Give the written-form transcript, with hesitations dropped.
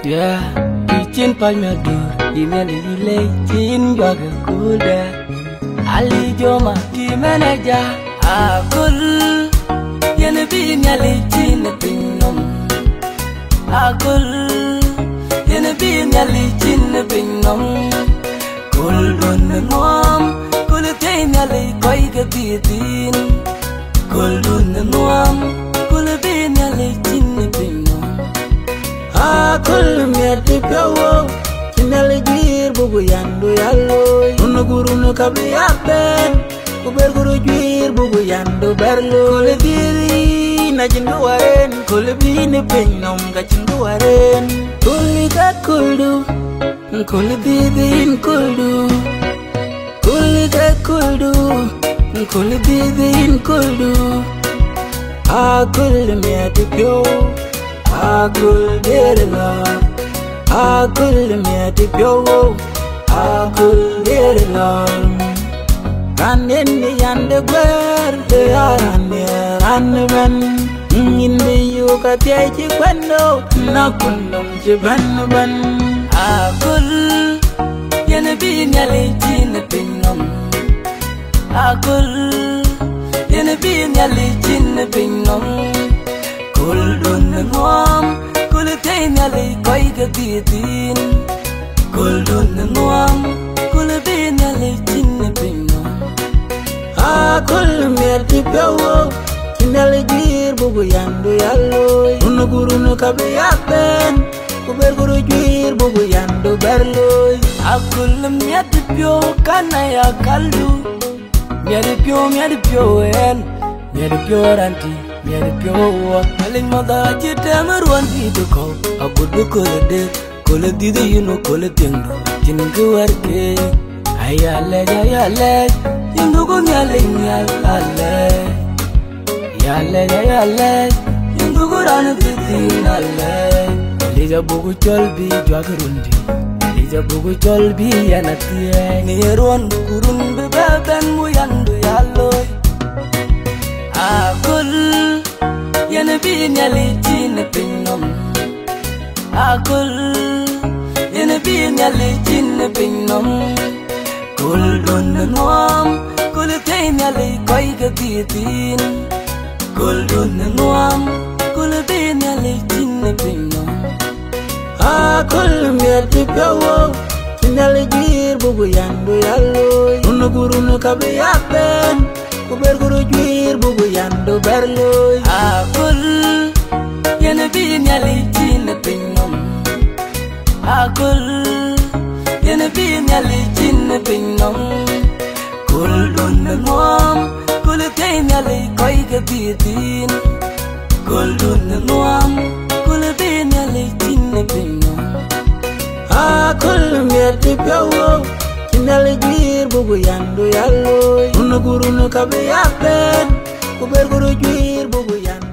Yeah, chin palma dur, email delay, chin baga kuda. Ali Joma, the manager, Akul, Yenabi Nyali chin pinum. Akul, Yenabi Nyali chin pinum. Kuldun mom, Kulatain Nyali koiga titin. Kuldun mom, Kulabin Nyali chin pinum. Akul miati pyawo kinali jir bugu yandu yalloy Unu guru nu kabi apen Kuber guru jir bugu yandu berlo Kule diri na jindu waren Kule bini penyom ka jindu waren Kuli ka kuldu Kuli didin kuldu Kuli ka kuldu Kuli didin kuldu Akul miati pyawo Akul derla, akul miati pyowo, akul derla. Kanen ni yande gwer, de arane anben. Inde yu katiachi kwendo, nakundum jiban. Akul, yene bin yale chin pinnom. Akul, yene bin yale chin pinnom. Kuldun nuam, kulatain yali koiga titin. Kuldun nuam, kulabin yali chinna pinno. Akul miati pyawo, kinali jir bugu yandu yalloy. Unu guru nu kabi apen, kuber guru jir bugu yandu berloy. Akul miati pyawo kana ya kaldu. Miati pyawo en, miati pyawo ranti. Miari pyowa, aling mada jete meruan hidu kau. Aku du kolede, koledi de yuno koledengdo. Jingu warke, ayale, yungu go nyale, yale, yungu go ranu titin ale. Lija bugu cholbi jwagarundi, lija bugu cholbi yanatie. Nieruan kurun bebeben muyandu yaloy. Akul, Yenabi Nyali chin pinnom. Akul, Yenabi Nyali chin pinnom. Kuldun nuam, Kulatain Nyali koiga titin. Kuldun nuam, Kulabin Nyali chin pinnom. Akul miati pyawo, kinali jir bugu yandu yalloy. Unu guru nu kabi apen. Kuber guru jir bugu yandu berloy. Akul, yenabi nyali chin pinnom. Akul, yenabi nyali chin pinnom. Kuldun nuam, kulatain nyali koiga titin. Kuldun nuam, kulabin nyali chin pinnom. Akul miati pyawo, kinali jir bugu yandu yalloy. Unu guru nu kabi apen, kuber guru jir bugu yandu.